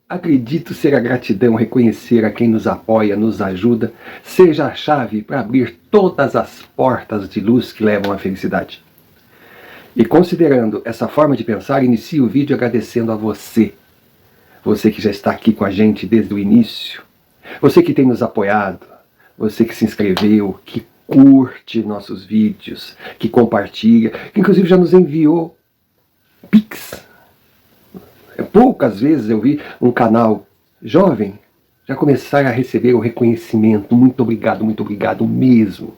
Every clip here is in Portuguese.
acredito ser a gratidão, reconhecer a quem nos apoia, nos ajuda, seja a chave para abrir todas as portas de luz que levam à felicidade. E considerando essa forma de pensar, inicio o vídeo agradecendo a você. Você que já está aqui com a gente desde o início. Você que tem nos apoiado. Você que se inscreveu, que curte nossos vídeos, que compartilha, que inclusive já nos enviou Pix. Poucas vezes eu vi um canal jovem já começar a receber o reconhecimento. Muito obrigado mesmo.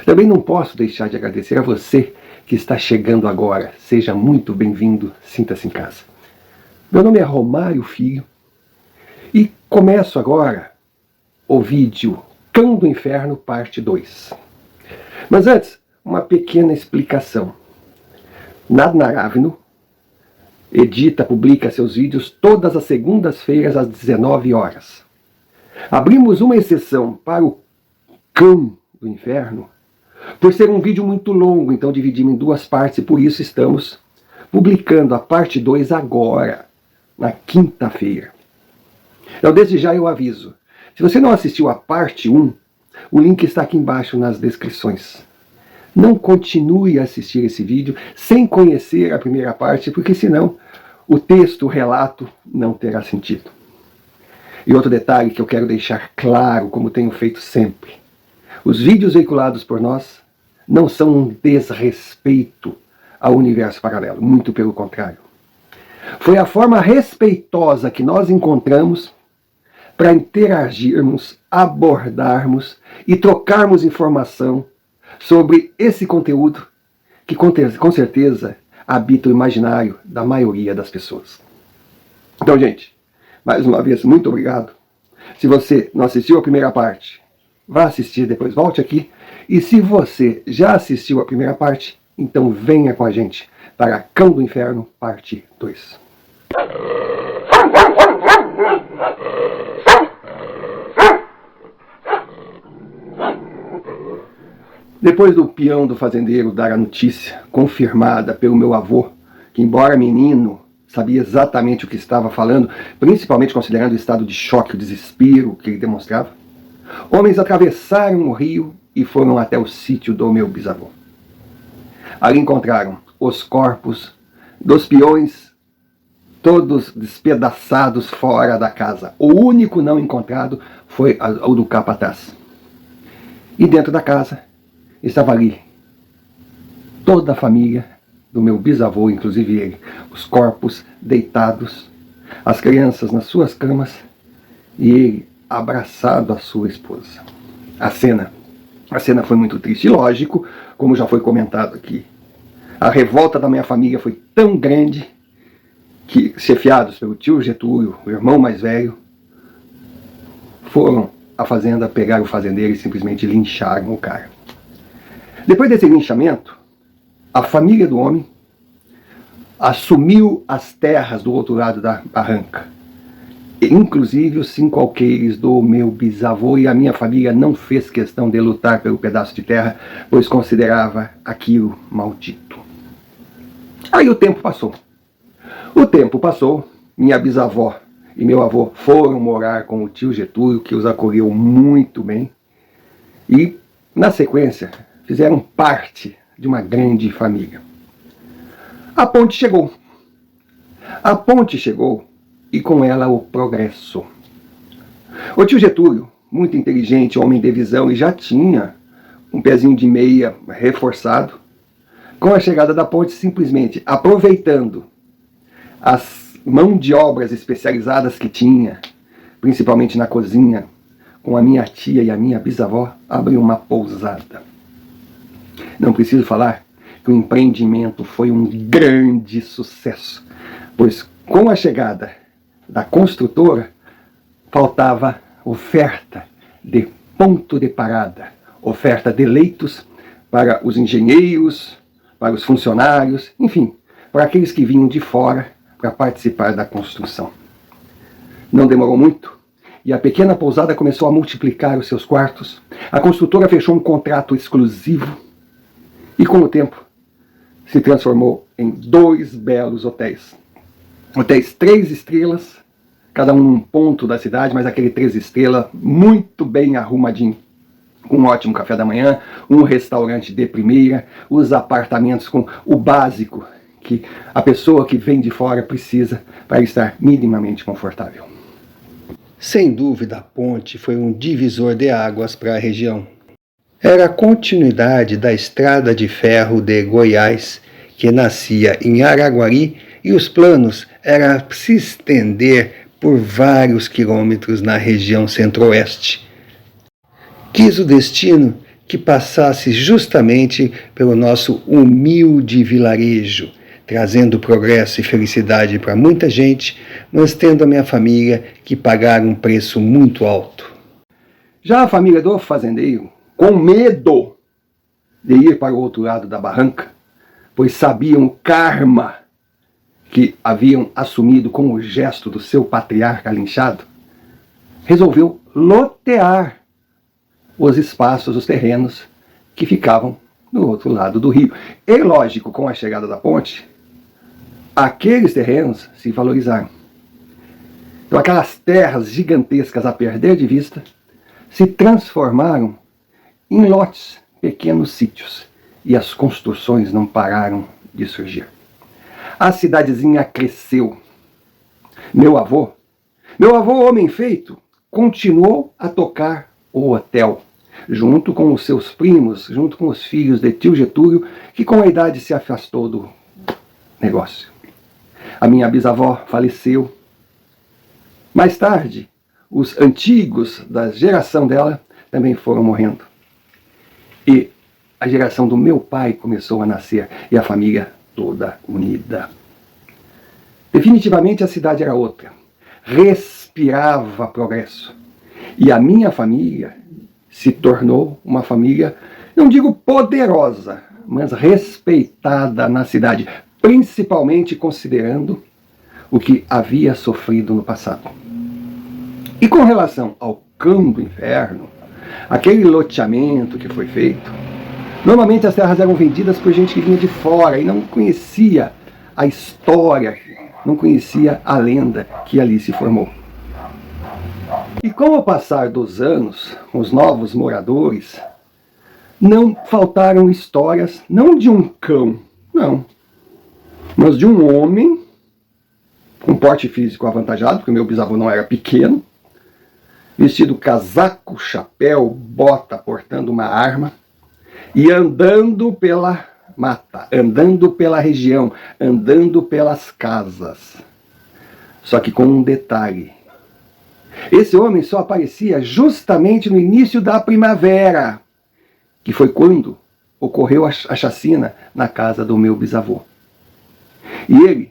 Também não posso deixar de agradecer a você que está chegando agora. Seja muito bem-vindo, sinta-se em casa. Meu nome é Romário Filho e começo agora o vídeo Cão do Inferno, parte 2. Mas antes, uma pequena explicação. Nadnaravno edita, publica seus vídeos todas as segundas-feiras às 19 horas. Abrimos uma exceção para o Cão do Inferno por ser um vídeo muito longo, então dividimos em duas partes e por isso estamos publicando a parte 2 agora, na quinta-feira. Então desde já eu aviso, se você não assistiu a parte 1, o link está aqui embaixo nas descrições. Não continue a assistir esse vídeo sem conhecer a primeira parte, porque senão o texto, o relato, não terá sentido. E outro detalhe que eu quero deixar claro, como tenho feito sempre. Os vídeos veiculados por nós não são um desrespeito ao universo paralelo, muito pelo contrário. Foi a forma respeitosa que nós encontramos para interagirmos, abordarmos e trocarmos informação sobre esse conteúdo que com certeza habita o imaginário da maioria das pessoas. Então, gente, mais uma vez, muito obrigado. Se você não assistiu a primeira parte, vá assistir, depois volte aqui. E se você já assistiu a primeira parte, então venha com a gente para Cão do Inferno, parte 2. Depois do peão do fazendeiro dar a notícia, confirmada pelo meu avô, que embora menino, sabia exatamente o que estava falando, principalmente considerando o estado de choque e desespero que ele demonstrava, homens atravessaram o rio e foram até o sítio do meu bisavô. Ali encontraram os corpos dos peões, todos despedaçados fora da casa. O único não encontrado foi o do capataz. E dentro da casa estava ali toda a família do meu bisavô, inclusive ele, os corpos deitados, as crianças nas suas camas e ele abraçado à sua esposa. A cena foi muito triste. E lógico, como já foi comentado aqui, a revolta da minha família foi tão grande que, chefiados pelo tio Getúlio, o irmão mais velho, foram à fazenda, pegaram o fazendeiro e simplesmente lincharam o cara. Depois desse linchamento, a família do homem assumiu as terras do outro lado da barranca, inclusive os 5 alqueires do meu bisavô, e a minha família não fez questão de lutar pelo pedaço de terra, pois considerava aquilo maldito. Aí o tempo passou. Minha bisavó e meu avô foram morar com o tio Getúlio, que os acolheu muito bem, e na sequência fizeram parte de uma grande família. A ponte chegou. E com ela o progresso. O tio Getúlio, muito inteligente, homem de visão, e já tinha um pezinho de meia reforçado. Com a chegada da ponte, simplesmente aproveitando as mãos de obras especializadas que tinha, principalmente na cozinha, com a minha tia e a minha bisavó, abriu uma pousada. Não preciso falar que o empreendimento foi um grande sucesso, pois com a chegada da construtora, faltava oferta de ponto de parada, oferta de leitos para os engenheiros, para os funcionários, enfim, para aqueles que vinham de fora para participar da construção. Não demorou muito e a pequena pousada começou a multiplicar os seus quartos. A construtora fechou um contrato exclusivo e, com o tempo, se transformou em 2 belos hotéis. Hotéis 3 estrelas, cada um num ponto da cidade, mas aquele 3 estrelas muito bem arrumadinho. Um ótimo café da manhã, um restaurante de primeira, os apartamentos com o básico que a pessoa que vem de fora precisa para estar minimamente confortável. Sem dúvida, a ponte foi um divisor de águas para a região. Era a continuidade da estrada de ferro de Goiás, que nascia em Araguari, e os planos eram se estender por vários quilômetros na região centro-oeste. Quis o destino que passasse justamente pelo nosso humilde vilarejo, trazendo progresso e felicidade para muita gente, mas tendo a minha família que pagar um preço muito alto. Já a família do fazendeiro, com medo de ir para o outro lado da barranca, pois sabiam o karma que haviam assumido com o gesto do seu patriarca linchado, resolveu lotear os espaços, os terrenos que ficavam do outro lado do rio. E lógico, com a chegada da ponte, aqueles terrenos se valorizaram. Então aquelas terras gigantescas a perder de vista se transformaram em lotes, pequenos sítios, e as construções não pararam de surgir. A cidadezinha cresceu. Meu avô, homem feito, continuou a tocar o hotel, junto com os seus primos, junto com os filhos de tio Getúlio, que com a idade se afastou do negócio. A minha bisavó faleceu. Mais tarde, os antigos da geração dela também foram morrendo. E a geração do meu pai começou a nascer, e a família toda unida. Definitivamente a cidade era outra. Respirava progresso. E a minha família se tornou uma família, não digo poderosa, mas respeitada na cidade, principalmente considerando o que havia sofrido no passado. E com relação ao cão do inferno, aquele loteamento que foi feito, normalmente as terras eram vendidas por gente que vinha de fora e não conhecia a história, não conhecia a lenda que ali se formou. E com o passar dos anos, com os novos moradores, não faltaram histórias, não de um cão, não, mas de um homem com porte físico avantajado, porque o meu bisavô não era pequeno, vestido casaco, chapéu, bota, portando uma arma, e andando pela mata, andando pela região, andando pelas casas. Só que com um detalhe. Esse homem só aparecia justamente no início da primavera, que foi quando ocorreu a chacina na casa do meu bisavô. E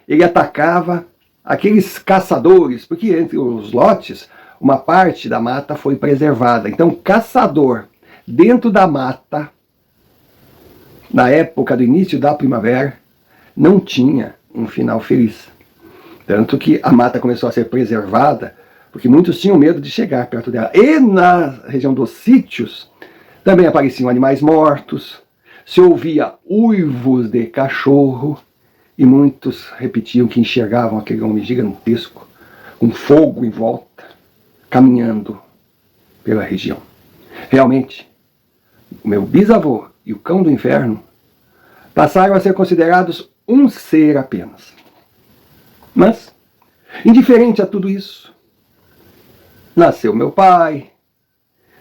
ele atacava aqueles caçadores, porque entre os lotes, uma parte da mata foi preservada. Então, caçador dentro da mata, na época do início da primavera, não tinha um final feliz. Tanto que a mata começou a ser preservada, porque muitos tinham medo de chegar perto dela. E na região dos sítios, também apareciam animais mortos, se ouvia uivos de cachorro, e muitos repetiam que enxergavam aquele homem gigantesco, com fogo em volta, caminhando pela região. Realmente, o meu bisavô e o cão do inferno passaram a ser considerados um ser apenas. Mas, indiferente a tudo isso, nasceu meu pai,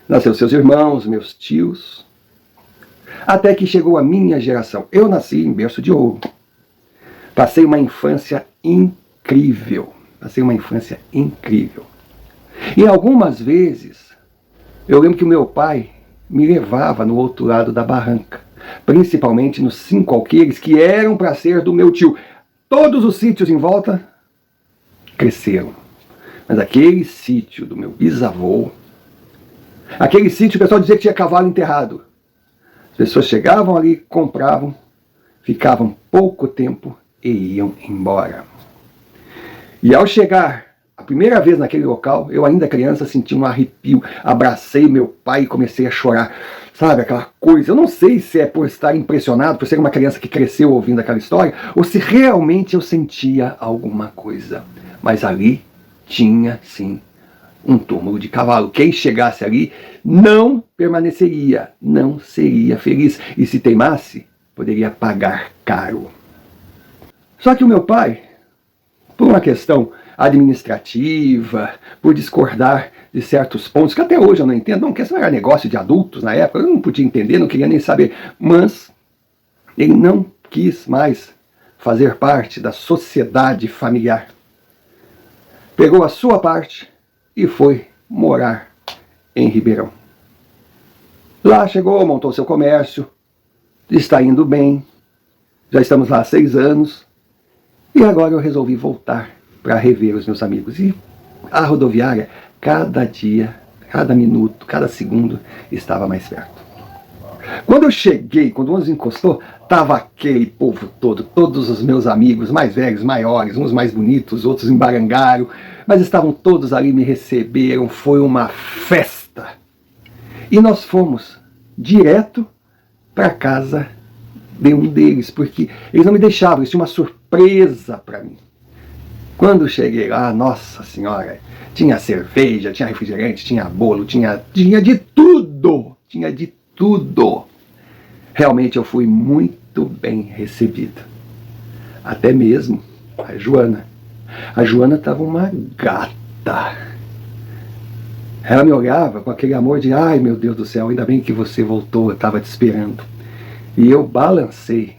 nasceu seus irmãos, meus tios, até que chegou a minha geração. Eu nasci em berço de ouro. Passei uma infância incrível. E algumas vezes, eu lembro que o meu pai me levava no outro lado da barranca, principalmente nos 5 alqueires que eram para ser do meu tio. Todos os sítios em volta cresceram. Mas aquele sítio do meu bisavô, aquele sítio, o pessoal dizia que tinha cavalo enterrado. As pessoas chegavam ali, compravam, ficavam pouco tempo e iam embora. E ao chegar a primeira vez naquele local, eu ainda criança senti um arrepio, abracei meu pai e comecei a chorar. Sabe, aquela coisa, eu não sei se é por estar impressionado, por ser uma criança que cresceu ouvindo aquela história, ou se realmente eu sentia alguma coisa. Mas ali tinha sim um túmulo de cavalo. Quem chegasse ali não permaneceria, não seria feliz. E se teimasse, poderia pagar caro. Só que o meu pai, por uma questão administrativa, por discordar de certos pontos, que até hoje eu não entendo, não, que isso era negócio de adultos na época, eu não podia entender, não queria nem saber, mas ele não quis mais fazer parte da sociedade familiar. Pegou a sua parte e foi morar em Ribeirão. Lá chegou, montou seu comércio, está indo bem, já estamos lá há 6 anos, e agora eu resolvi voltar para rever os meus amigos. E a rodoviária, cada dia, cada minuto, cada segundo, estava mais perto. Quando eu cheguei, quando o ônibus encostou, estava aquele povo todo, todos os meus amigos, mais velhos, maiores, uns mais bonitos, outros embarangaram, mas estavam todos ali, me receberam, foi uma festa. E nós fomos direto para casa de um deles, porque eles não me deixavam, eles tinham uma surpresa para mim. Quando cheguei lá, nossa senhora, tinha cerveja, tinha refrigerante, tinha bolo, tinha de tudo, tinha de tudo. Realmente eu fui muito bem recebido. Até mesmo a Joana. A Joana estava uma gata. Ela me olhava com aquele amor de, ai meu Deus do céu, ainda bem que você voltou, eu estava te esperando. E eu balancei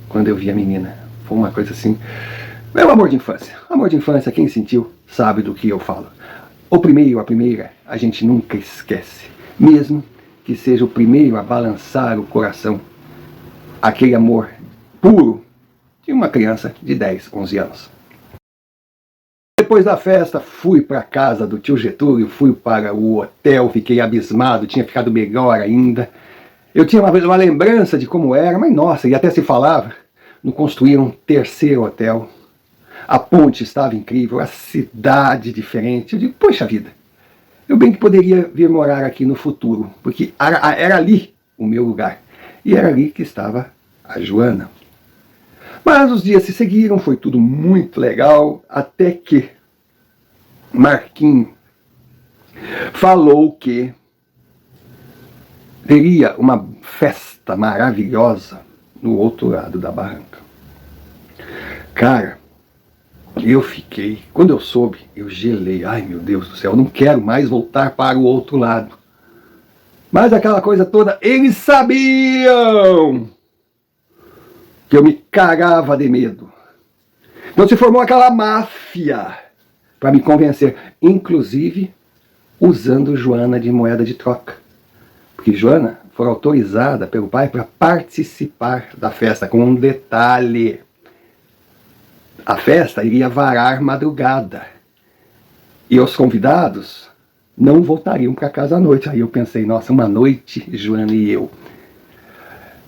quando eu vi a menina. Foi uma coisa assim. É um amor de infância. Amor de infância, quem sentiu sabe do que eu falo. O primeiro, a primeira, a gente nunca esquece. Mesmo que seja o primeiro a balançar o coração. Aquele amor puro de uma criança de 10, 11 anos. Depois da festa, fui para a casa do tio Getúlio, fui para o hotel, fiquei abismado, tinha ficado melhor ainda. Eu tinha uma lembrança de como era, mas nossa, e até se falava, não construíram um terceiro hotel. A ponte estava incrível, a cidade diferente. Eu digo, poxa vida, eu bem que poderia vir morar aqui no futuro, porque era ali o meu lugar. E era ali que estava a Joana. Mas os dias se seguiram, foi tudo muito legal, até que Marquinho falou que teria uma festa maravilhosa no outro lado da barranca. Cara, eu fiquei, quando eu soube, eu gelei. Ai meu Deus do céu, eu não quero mais voltar para o outro lado. Mas aquela coisa toda, eles sabiam que eu me cagava de medo. Então se formou aquela máfia para me convencer, inclusive usando Joana de moeda de troca. Porque Joana foi autorizada pelo pai para participar da festa, com um detalhe. A festa iria varar madrugada. E os convidados não voltariam para casa à noite. Aí eu pensei, nossa, uma noite, Joana e eu.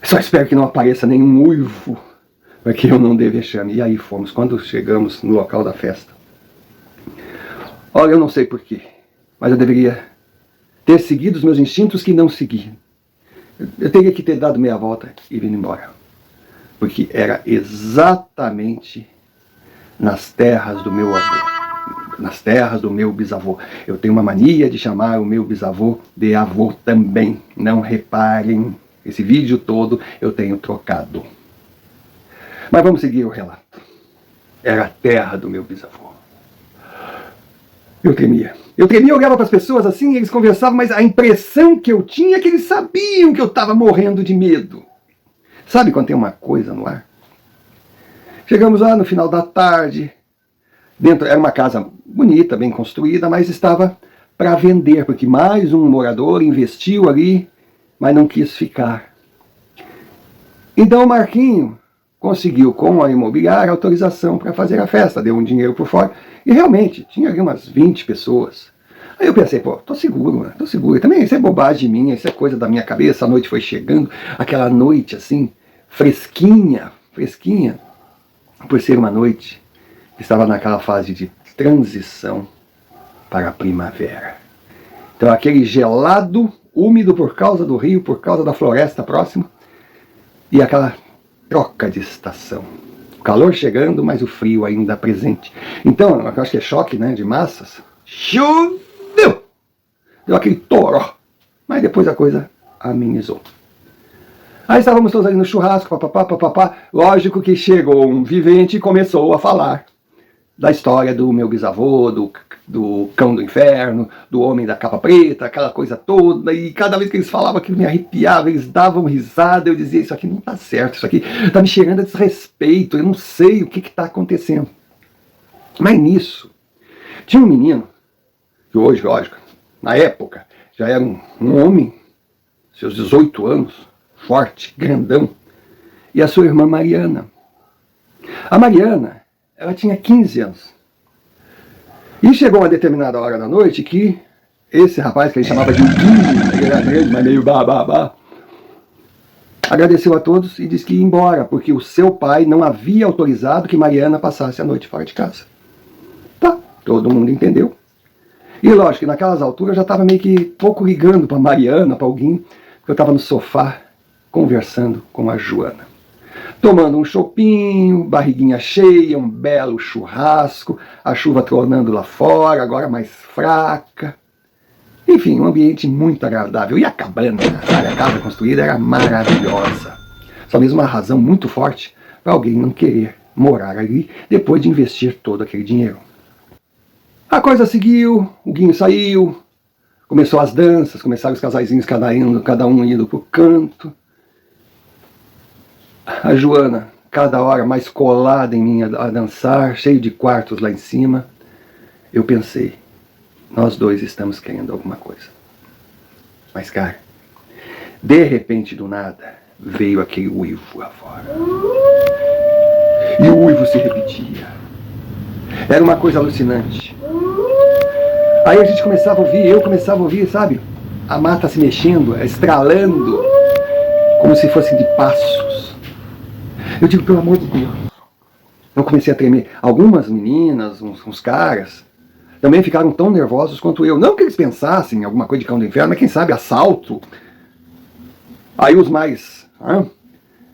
Só espero que não apareça nenhum uivo, para que eu não dê vexame. E aí fomos, quando chegamos no local da festa. Olha, eu não sei porquê, mas eu deveria ter seguido os meus instintos que não segui. Eu teria que ter dado meia volta e vindo embora. Porque era exatamente nas terras do meu avô, nas terras do meu bisavô. Eu tenho uma mania de chamar o meu bisavô de avô também. Não reparem, esse vídeo todo eu tenho trocado. Mas vamos seguir o relato. Era a terra do meu bisavô. Eu tremia. Eu olhava para as pessoas assim, eles conversavam, mas a impressão que eu tinha é que eles sabiam que eu estava morrendo de medo. Sabe quando tem uma coisa no ar? Chegamos lá no final da tarde. Dentro era uma casa bonita, bem construída, mas estava para vender, porque mais um morador investiu ali, mas não quis ficar. Então o Marquinho conseguiu com a imobiliária autorização para fazer a festa, deu um dinheiro por fora, e realmente tinha ali umas 20 pessoas. Aí eu pensei, pô, tô seguro, né? Tô seguro. E também isso é bobagem minha, isso é coisa da minha cabeça. A noite foi chegando, aquela noite assim, fresquinha, por ser uma noite que estava naquela fase de transição para a primavera. Então aquele gelado, úmido por causa do rio, por causa da floresta próxima, e aquela troca de estação. O calor chegando, mas o frio ainda presente. Então, eu acho que é choque, né, de massas. Choveu! Deu aquele toró. Mas depois a coisa amenizou. Aí estávamos todos ali no churrasco, papapá, papapá. Lógico que chegou um vivente e começou a falar da história do meu bisavô, do cão do inferno, do homem da capa preta, aquela coisa toda. E cada vez que eles falavam aquilo me arrepiava, eles davam risada. Eu dizia, isso aqui não está certo, isso aqui está me cheirando a desrespeito, eu não sei o que está acontecendo. Mas nisso, tinha um menino, que hoje, lógico, na época, já era um homem, seus 18 anos, forte, grandão, e a sua irmã Mariana. A Mariana, ela tinha 15 anos. E chegou uma determinada hora da noite que esse rapaz, que ele chamava de Guinho, ele era grande, mas meio babá, agradeceu a todos e disse que ia embora, porque o seu pai não havia autorizado que Mariana passasse a noite fora de casa. Tá, todo mundo entendeu. E lógico que naquelas alturas eu já estava meio que pouco ligando para Mariana, para alguém, porque eu estava no sofá conversando com a Joana. Tomando um chopinho, barriguinha cheia, um belo churrasco, a chuva tronando lá fora, agora mais fraca. Enfim, um ambiente muito agradável. E a cabana, a casa construída era maravilhosa. Só mesmo uma razão muito forte para alguém não querer morar ali depois de investir todo aquele dinheiro. A coisa seguiu, o Guinho saiu, começou as danças, começaram os casaizinhos, cada um indo pro canto. A Joana, cada hora mais colada em mim a dançar, cheio de quartos lá em cima. Eu pensei, nós dois estamos querendo alguma coisa. Mas, cara, de repente, do nada, veio aquele uivo lá fora. E o uivo se repetia. Era uma coisa alucinante. Aí a gente começava a ouvir, eu começava a ouvir, sabe? A mata se mexendo, estralando, como se fossem de passos. Eu digo, pelo amor de Deus. Eu comecei a tremer. Algumas meninas, uns caras, também ficaram tão nervosos quanto eu. Não que eles pensassem em alguma coisa de cão do inferno, mas quem sabe assalto. Aí os mais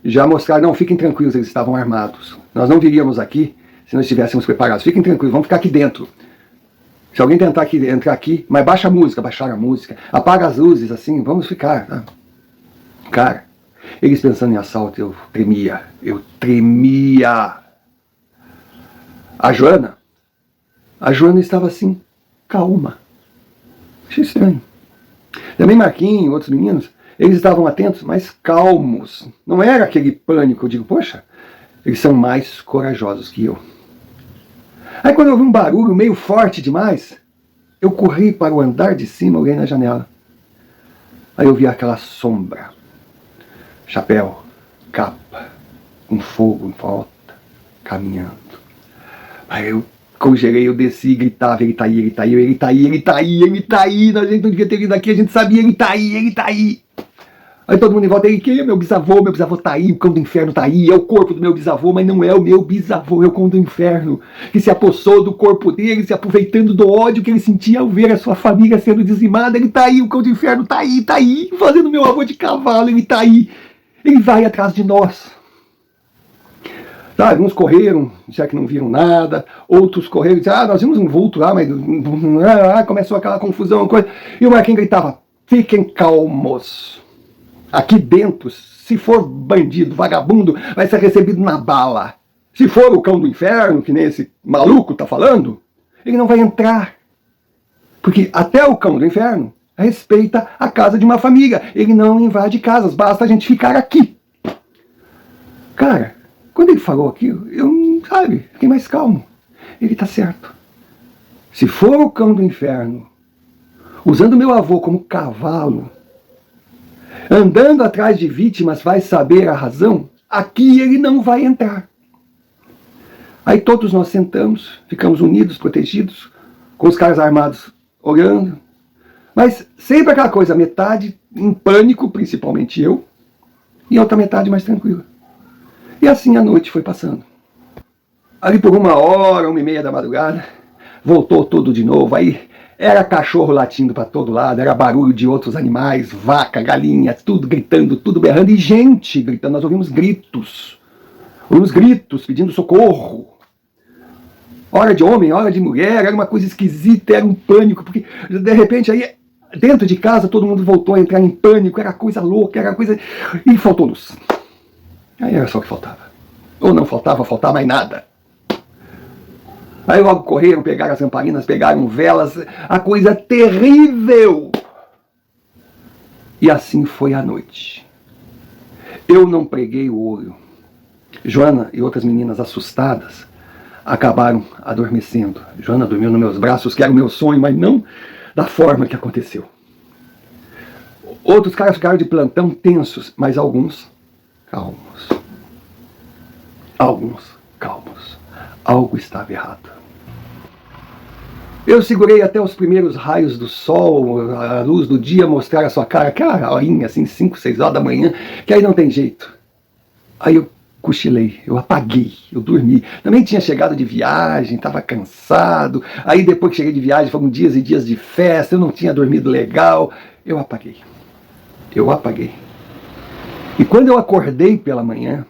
já mostraram, não, fiquem tranquilos, eles estavam armados. Nós não viríamos aqui se nós estivéssemos preparados. Fiquem tranquilos, vamos ficar aqui dentro. Se alguém tentar entrar aqui, mas baixa a música, baixaram a música, apaga as luzes, assim, vamos ficar. Tá? Cara, eles pensando em assalto, eu tremia. A Joana estava assim, calma. Achei estranho. Também Marquinhos, outros meninos, eles estavam atentos, mas calmos. Não era aquele pânico, eu digo, poxa, eles são mais corajosos que eu. Aí quando eu ouvi um barulho meio forte demais, eu corri para o andar de cima, olhei na janela. Aí eu vi aquela sombra, chapéu, capa, com fogo em volta, caminhando. Aí eu congelei, eu desci e gritava, ele tá aí, ele tá aí, ele tá aí, ele tá aí, ele tá aí, a gente não devia ter vindo aqui, a gente sabia, ele tá aí, ele tá aí. Aí todo mundo em volta, ele, quem é meu bisavô tá aí, o cão do inferno tá aí, é o corpo do meu bisavô, mas não é o meu bisavô, é o cão do inferno, que se apossou do corpo dele, se aproveitando do ódio que ele sentia ao ver a sua família sendo dizimada, ele tá aí, o cão do inferno tá aí, fazendo meu avô de cavalo, ele tá aí, ele vai atrás de nós. Sabe, uns correram, disseram que não viram nada, outros correram e disseram, nós vimos um vulto lá, mas começou aquela confusão, coisa. E o Marquinhos gritava, fiquem calmos. Aqui dentro, se for bandido, vagabundo, vai ser recebido na bala. Se for o cão do inferno, que nem esse maluco tá falando, ele não vai entrar. Porque até o cão do inferno respeita a casa de uma família. Ele não invade casas, basta a gente ficar aqui. Cara, quando ele falou aquilo, eu, fiquei mais calmo. Ele tá certo. Se for o cão do inferno, usando meu avô como cavalo, andando atrás de vítimas, vai saber a razão, aqui ele não vai entrar. Aí todos nós sentamos, ficamos unidos, protegidos, com os caras armados olhando, mas sempre aquela coisa, metade em pânico, principalmente eu, e outra metade mais tranquila. E assim a noite foi passando. Ali por 1h, 1h30 da madrugada, voltou tudo de novo, aí era cachorro latindo para todo lado, era barulho de outros animais, vaca, galinha, tudo gritando, tudo berrando, e gente gritando, nós ouvimos gritos. uns gritos pedindo socorro. Hora de homem, hora de mulher, era uma coisa esquisita, era um pânico, porque de repente aí, dentro de casa, todo mundo voltou a entrar em pânico, era coisa louca, era coisa... E faltou luz. Aí era só o que faltava. Ou não faltava mais nada. Aí logo correram, pegaram as lamparinas, pegaram velas, a coisa terrível. E assim foi a noite. Eu não preguei o olho. Joana e outras meninas assustadas acabaram adormecendo. Joana dormiu nos meus braços, que era o meu sonho, mas não da forma que aconteceu. Outros caras ficaram de plantão tensos, mas alguns calmos. Alguns calmos. Algo estava errado. Eu segurei até os primeiros raios do sol, a luz do dia mostrar a sua cara, aquela horinha assim, 5, 6 horas da manhã, que aí não tem jeito. Aí eu cochilei, eu apaguei, eu dormi. Também tinha chegado de viagem, estava cansado. Aí depois que cheguei de viagem, foram dias e dias de festa, eu não tinha dormido legal. Eu apaguei. Eu apaguei. E quando eu acordei pela manhã,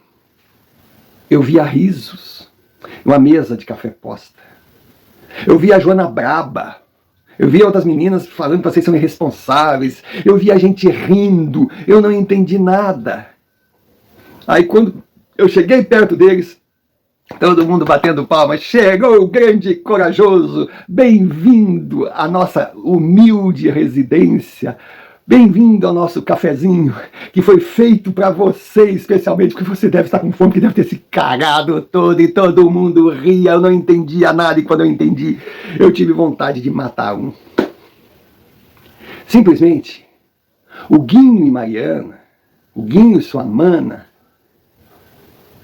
eu via risos, uma mesa de café posta. Eu via a Joana braba. Eu via outras meninas falando que vocês são irresponsáveis. Eu via a gente rindo. Eu não entendi nada. Aí quando eu cheguei perto deles, todo mundo batendo palmas. Chegou o grande corajoso. Bem-vindo à nossa humilde residência. Bem-vindo ao nosso cafezinho, que foi feito para você, especialmente, porque você deve estar com fome, que deve ter se cagado todo, e todo mundo ria, eu não entendia nada, e quando eu entendi, eu tive vontade de matar um. Simplesmente, o Guinho e Mariana, o Guinho e sua mana,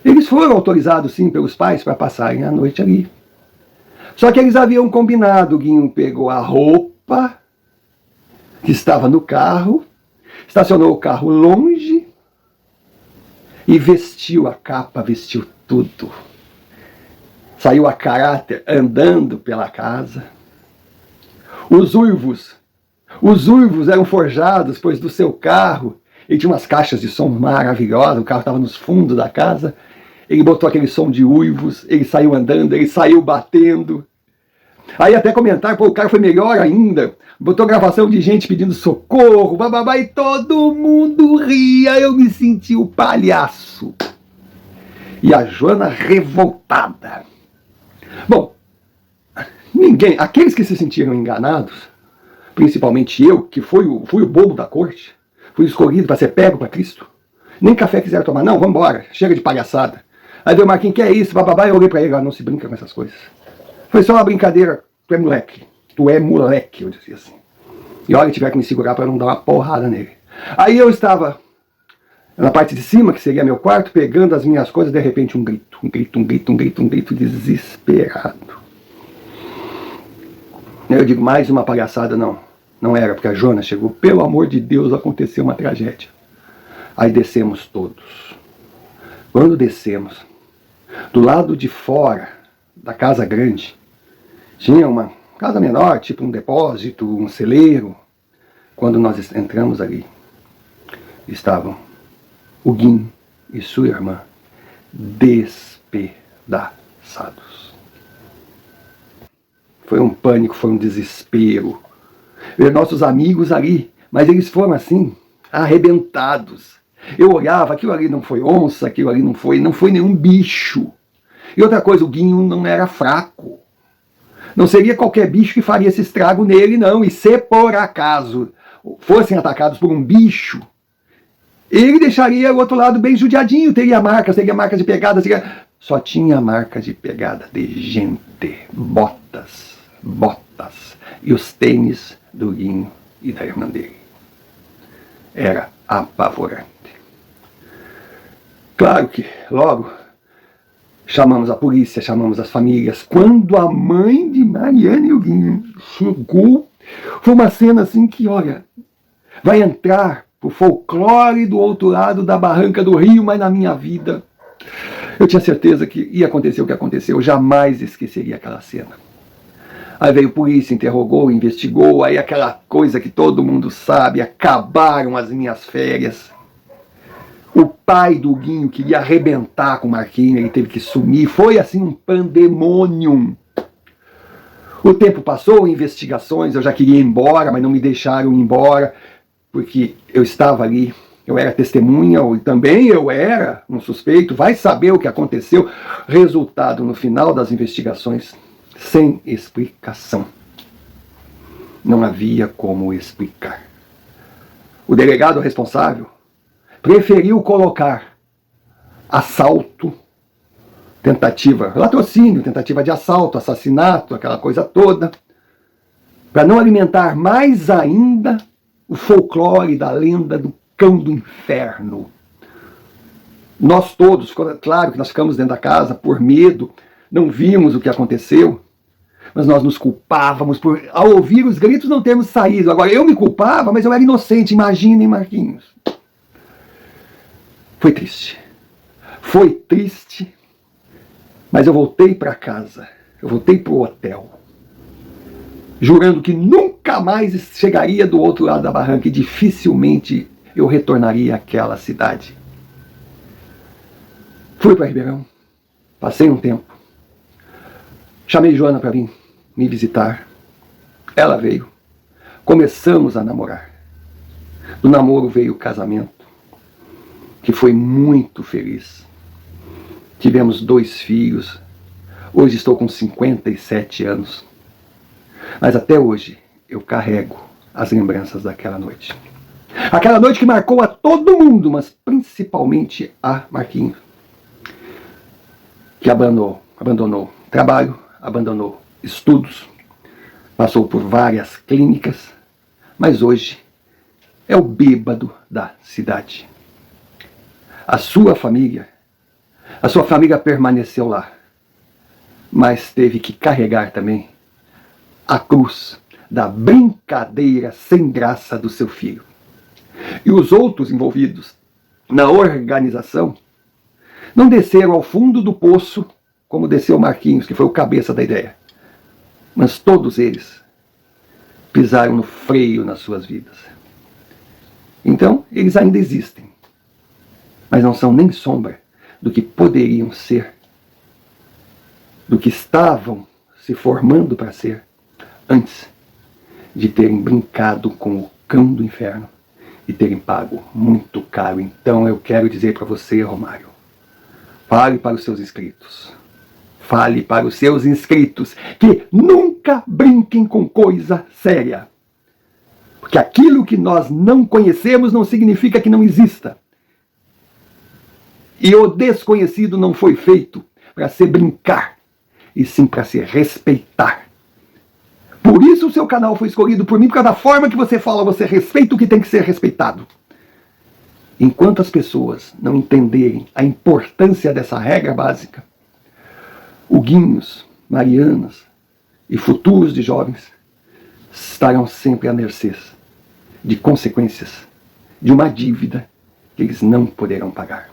eles foram autorizados, sim, pelos pais para passarem a noite ali. Só que eles haviam combinado, o Guinho pegou a roupa que estava no carro, estacionou o carro longe e vestiu a capa, vestiu tudo. Saiu a caráter andando pela casa. Os uivos eram forjados, pois do seu carro, ele tinha umas caixas de som maravilhosas, o carro estava nos fundos da casa, ele botou aquele som de uivos, ele saiu andando, ele saiu batendo. Aí até comentar, pô, o cara foi melhor ainda, botou gravação de gente pedindo socorro, bababá, e todo mundo ria, eu me senti o palhaço. E a Joana revoltada. Bom, aqueles que se sentiram enganados, principalmente eu, que fui o bobo da corte, fui escolhido para ser pego para Cristo, nem café quiseram tomar, não, vamos embora, chega de palhaçada. Aí deu Marquinhos, que é isso, bababá, eu olhei para ele, não se brinca com essas coisas. Foi só uma brincadeira, tu é moleque, eu dizia assim. E olha, tiver que me segurar para não dar uma porrada nele. Aí eu estava na parte de cima, que seria meu quarto, pegando as minhas coisas, de repente um grito desesperado. Eu digo, mais uma palhaçada, não era, porque a Joana chegou, pelo amor de Deus, aconteceu uma tragédia. Aí descemos todos. Quando descemos, do lado de fora da casa grande, tinha uma casa menor, tipo um depósito, um celeiro. Quando nós entramos ali, estavam o Guinho e sua irmã despedaçados. Foi um pânico, foi um desespero. Ver nossos amigos ali, mas eles foram assim, arrebentados. Eu olhava, aquilo ali não foi onça, aquilo ali não foi nenhum bicho. E outra coisa, o Guinho não era fraco. Não seria qualquer bicho que faria esse estrago nele, não. E se por acaso fossem atacados por um bicho, ele deixaria o outro lado bem judiadinho, teria marcas de pegada, só tinha marcas de pegada de gente, botas, e os tênis do Guinho e da irmã dele. Era apavorante. Claro que logo chamamos a polícia, chamamos as famílias. Quando a mãe de Mariana e o Guinho chegou, foi uma cena assim que, olha, vai entrar pro folclore do outro lado da barranca do rio, mas na minha vida eu tinha certeza que ia acontecer o que aconteceu. Eu jamais esqueceria aquela cena. Aí veio a polícia, interrogou, investigou, aí aquela coisa que todo mundo sabe, acabaram as minhas férias. O pai do Guinho queria arrebentar com o Marquinhos, ele teve que sumir. Foi assim um pandemônio. O tempo passou, investigações, eu já queria ir embora, mas não me deixaram ir embora, porque eu estava ali, eu era testemunha, e também eu era um suspeito, vai saber o que aconteceu. Resultado, no final das investigações, sem explicação. Não havia como explicar. O delegado responsável preferiu colocar assalto, latrocínio, tentativa de assalto, assassinato, aquela coisa toda, para não alimentar mais ainda o folclore da lenda do cão do inferno. Nós todos, claro que nós ficamos dentro da casa por medo, não vimos o que aconteceu, mas nós nos culpávamos por, ao ouvir os gritos, não termos saído. Agora, eu me culpava, mas eu era inocente, imaginem, Marquinhos. Foi triste. Foi triste. Mas eu voltei para casa, eu voltei para o hotel, jurando que nunca mais chegaria do outro lado da barranca e dificilmente eu retornaria àquela cidade. Fui para Ribeirão, passei um tempo, chamei Joana para vir me visitar, ela veio, começamos a namorar. Do namoro veio o casamento, que foi muito feliz. Tivemos 2 filhos. Hoje estou com 57 anos. Mas até hoje eu carrego as lembranças daquela noite. Aquela noite que marcou a todo mundo, mas principalmente a Marquinhos. Que abandonou trabalho, abandonou estudos, passou por várias clínicas, mas hoje é o bêbado da cidade. A sua família permaneceu lá, mas teve que carregar também a cruz da brincadeira sem graça do seu filho. E os outros envolvidos na organização não desceram ao fundo do poço como desceu Marquinhos, que foi o cabeça da ideia. Mas todos eles pisaram no freio nas suas vidas. Então, eles ainda existem, mas não são nem sombra do que poderiam ser, do que estavam se formando para ser, antes de terem brincado com o cão do inferno e terem pago muito caro. Então eu quero dizer para você, Romário, fale para os seus inscritos, fale para os seus inscritos que nunca brinquem com coisa séria. Porque aquilo que nós não conhecemos não significa que não exista. E o desconhecido não foi feito para se brincar, e sim para se respeitar. Por isso o seu canal foi escolhido por mim, por causa da forma que você fala, você respeita o que tem que ser respeitado. Enquanto as pessoas não entenderem a importância dessa regra básica, o Guinhos, Marianas e futuros de jovens estarão sempre à mercê de consequências de uma dívida que eles não poderão pagar.